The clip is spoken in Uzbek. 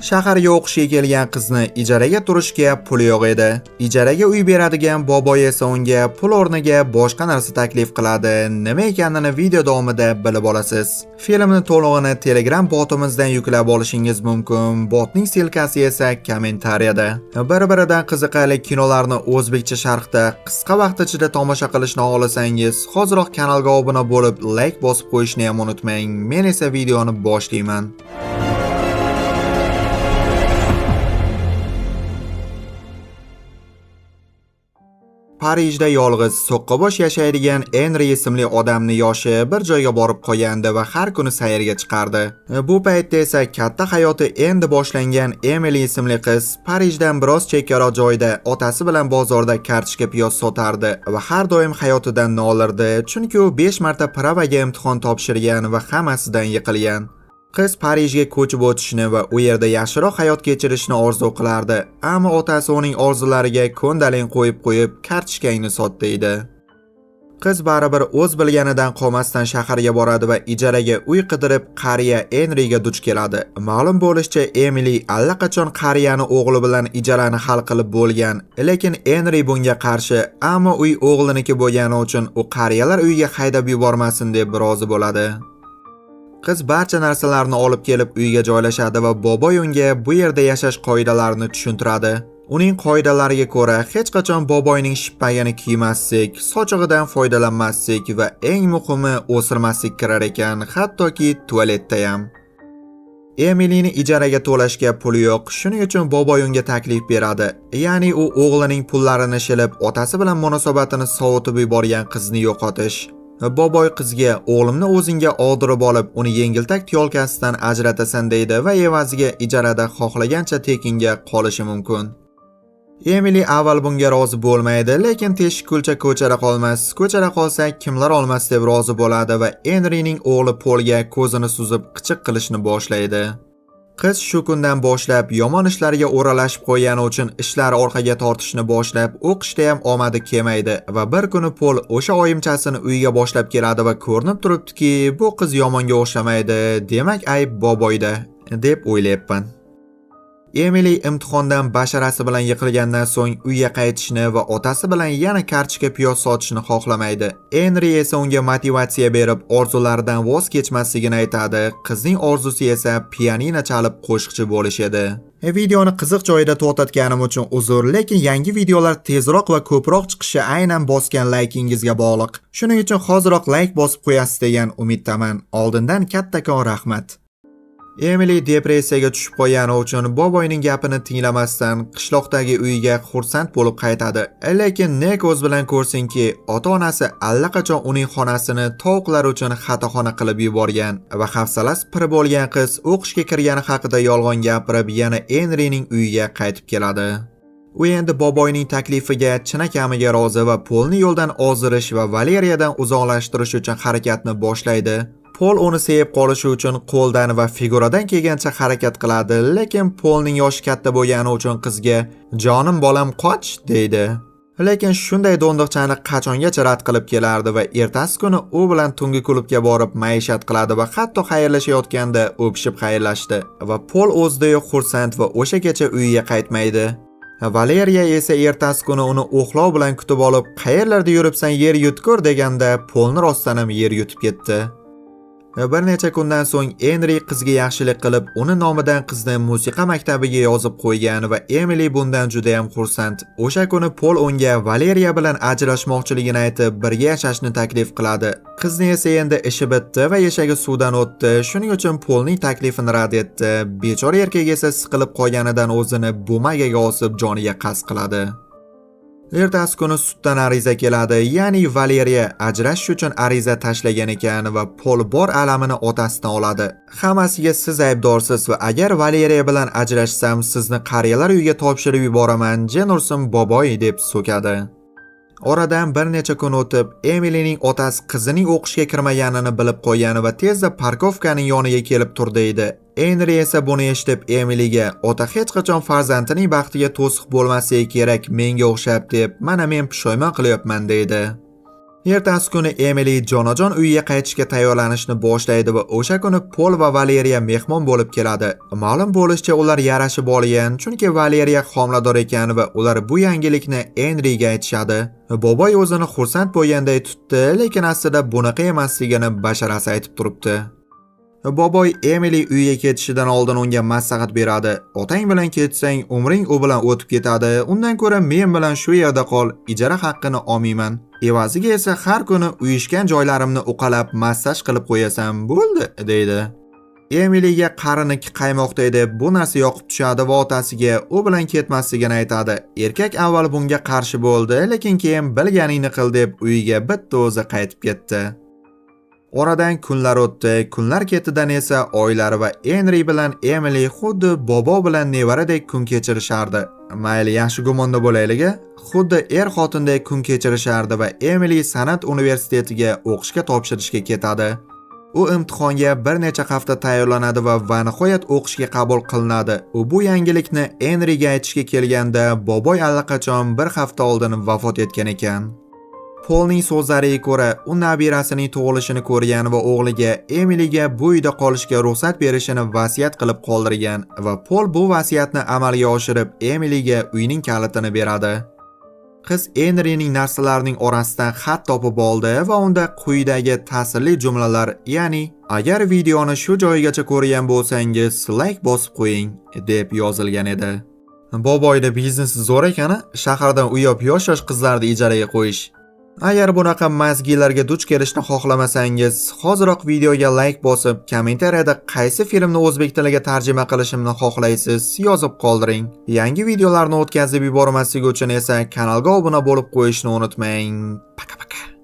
Shaharga o'qishga kelgan qizni ijaraga turishga pul yo'q edi. Ijaraga uy beradigan boboy esa unga pul o'rniga boshqa narsa taklif qiladi. Nima ekanini video davomida bilib olasiz. Filmni to'lig'ini Telegram botimizdan yuklab olishingiz mumkin. Botning silkasi esa kommentariyada. Bir-biridan qiziqarli kinolarni o'zbekcha sharhda qisqa vaqt ichida tomosha qilishni xohlasangiz, hoziroq kanalga obuna bo'lib, like bosib qo'yishni ham unutmang. Men esa videoni boshlayman. Parijda yolg'iz, so'qqabosh yashaydigan Henri ismli odamni yoshi bir joyga borib qolgandi va har kuni sayrga chiqardi. Bu paytda esa katta hayoti endi boshlangan Emily ismli qiz Parijdan biroz chekkaroq joyda otasi bilan bozorda kartoshka piyoz sotardi va har doim hayotidan nolirdi, chunki u 5 marta pravaga imtihon topshirgan va hammasidan yiqilgan. Qiz Parijga ko'chib o'tishni va u yerda yaxshiroq hayot kechirishni orzu qilardi, ammo otasi uning orzulariga ko'ndalin qo'yib kartoshkangni sotdi edi. Qiz baribir o'z bilganidan qolmasdan shaharga boradi va ijaraga uy qidirib qariya Henriga duch keladi. Ma'lum bo'lishicha, Emily allaqachon qariyani o'g'li bilan ijarani hal qilib bo'lgan, lekin Henri bunga qarshi, ammo uy o'g'liniki bo'lgani uchun u qariyalar uyiga haydab yubormasin deb rozi bo'ladi. Qiz barcha narsalarni olib kelib uyga joylashadi va boboy unga bu yerda yashash qoidalarini tushuntiradi. Uning qoidalariga ko'ra, hech qachon boboyning shippagini kiymaslik, sochig'idan foydalanmaslik va eng muhimi o'sirmaslik kirar ekan, hattoki tualetda ham. Emilyni ijaraga to'lashga puli yo'q, shuning uchun boboy unga taklif beradi. Ya'ni u o'g'lining pullarini shilib, otasi bilan munosabatini sovutib yuborgan qizni yo'qotish. Boboy qizga o'g'limni o'zingga oldirib olib, uni yengiltak tiyolkasidan ajratasan deydi va evaziga ijarada xohlagancha tekinga qolishi mumkin. Emily avval bunga rozi bo'lmaydi, lekin teshik kulcha ko'chara qolmas. Ko'chara qolsa kimlar olmas deb rozi bo'ladi va Henrining o'g'li Polga ko'zini suzib qichiq qilishni boshlaydi. Qiz shu kundan boshlab yomon ishlarga o'ralashib qo'ygani uchun ishlari orqaga tortishni boshlab, o'qishda ham omadi kelmaydi va bir kuni Pol o'sha oyimchasini uyiga boshlab keladi va ko'rinib turibdiki, bu qiz yomonga o'xshamaydi, demak ayb boboyda deb o'ylayapman. Emily imtihondan basharasi bilan yiqilgandan so'ng uyga qaytishni va otasi bilan yana kartoshka piyoz sotishni xohlamaydi. Henri esa unga motivatsiya berib, orzularidan voz kechmasligini aytadi. Qizning orzusi esa pianino chalib qo'shiqchi bo'lish edi. Videoni qiziq joyida to'xtatganim uchun uzr, lekin yangi videolar tezroq va ko'proq chiqishi aynan bosgan laykingizga bog'liq. Shuning uchun hoziroq like bosib qo'yasiz degan umiddaman. Oldindan kattakon rahmat. Emily depressiyaga tushib qolgani uchun boboyning gapini tinglamasdan qishloqdagi uyiga xursand bo'lib qaytadi. Lekin ne ko'z bilan ko'rsinki, ota-onasi allaqachon uning xonasini tovuqlar uchun xatoxona qilib yuborgan va hafsalasi pir bo'lgan qiz o'qishga kirgani haqida yolg'on gapirib, yana Henrining uyiga qaytib keladi. U endi boboyning taklifiga chinakamiga rozi va Polni yo'ldan ozdirish va Valeriyadan uzoqlashtirish uchun harakatni boshlaydi. Pol uni sevib qolishi uchun qo'ldan va figuradan kelgancha harakat qiladi, lekin Polning yoshi katta bo'lgani uchun qizga "Jonim bolam qoch" deydi. Lekin shunday do'ndiqchani qachongacha rad qilib kelardi va ertasi kuni u bilan tungi klubga borib maishat qiladi va hatto xayrlashayotganda o'pishib xayrlashdi va Pol o'zida yo'q xursand va o'sha kecha uyiga qaytmaydi. Valeriya esa ertasi kuni uni uxlov bilan kutib olib, "Qayerlarda yuribsan, yer yutkur" deganda Polni rostdan ham yer yutib ketdi. Bir necha kundan so'ng Henri qizga yaxshilik qilib, uni nomidan qizni musiqa maktabiga yozib qo'ygan va Emily bundan juda ham xursand. O'sha kuni Pol unga Valeriya bilan ajrashmoqchiligini aytib, birga yashashni taklif qiladi. Qizni esa endi ishi bitdi va eshagi suvdan o'tdi. Shuning uchun Polning taklifini rad etdi. Bechora erkak esa siqilib qolganidan o'zini bo'magaga osib joniga qasd qiladi. Ertasi kuni suddan ariza keladi, ya'ni Valeriya ajrashish uchun ariza tashlagan ekan va Pol bor alamini otasidan oladi. Hammasiga siz aybdorsiz va agar Valeriya bilan ajrashsam, sizni qariyalar uyiga topshirib yuboraman, Jenursim boboy deb so'kadi. Oradan bir necha kun o'tib, Emilyning otasi qizining o'qishga kirmaganini bilib qo'ygani va tezda parkovkaning yoniga kelib turdi edi. Henri esa buni eshitib Emilyga, "Ota hech qachon farzandining baxtiga to'siq bo'lmasligi kerak, menga o'xshab" deb, "Mana men pushaymon qilyapman" deydi. Ertasi kuni Emily jonajon uyiga qaytishga tayyorlanishni boshlaydi va o'sha kuni Pol va Valeriya mehmon bo'lib keladi. Ma'lum bo'lishicha, ular yarashib olgan, chunki Valeriya homilador ekan va ular bu yangilikni Henryga aytishadi. Boboy o'zini xursand bo'lganday tutdi, lekin aslida bunaqa emasligini basharasi aytib turibdi. Boboy Emily uyiga ketishidan oldin unga maslahat beradi. Otang bilan ketsang, umring u bilan o'tib ketadi. Undan ko'ra men bilan shu yerda qol, ijara haqqini olmayman. Evaziga esa har kuni uyishgan joylarimni uqalab, massaj qilib qo'yasan, bo'ldi, deydi. Emilyga qariniki qaymoqday deb bu narsa yoqib tushadi va otasiga u bilan ketmasligini aytadi. Erkak avval bunga qarshi bo'ldi, lekin keyin bilganingni qil deb uyiga bitta o'zi qaytib ketdi. Oradan kunlar o'tdi. Kunlar ketidan esa oylari va Henry bilan Emily xuddi bobo bilan nevaradek kun kechirishardi. Mayli, yaxshi gumonda bo'laylik. Xuddi xotinday kun kechirishardi va Emily san'at universitetiga o'qishga topshirishga ketadi. U imtihonga bir necha hafta tayyorlanadi va nihoyat o'qishga qabul qilinadi. U bu yangilikni Henryga aytishga kelganda boboy allaqachon bir hafta oldin vafot etgan ekan. Polning so'zlariga ko'ra, u nabirasining tug'ilishini ko'rgan va o'g'liga Emilyga bu uyda qolishga ruxsat berishini vasiyat qilib qoldirgan va Pol bu vasiyatni amalga oshirib Emilyga uyning kalitini beradi. Qiz Henryning narsalarining orasidan xat topib oldi va unda quyidagi ta'sirli jumlalar, ya'ni agar videoni shu joyigacha ko'rgan bo'lsangiz, like bosib qo'ying deb yozilgan edi. Boboyda biznes zo'r ekan, shahardan uyab yosh qizlarni ijaraga qo'yish. Agar bunaqa mazgilarga duch kelishni xohlamasangiz, hoziroq videoga like bosib, kommentariyada qaysi filmni o'zbek tiliga tarjima qilishimni xohlaysiz yozib qoldiring. Yangi videolarni o'tkazib yubormaslik uchun esa kanalga obuna bo'lib qo'yishni unutmang. Paka paka.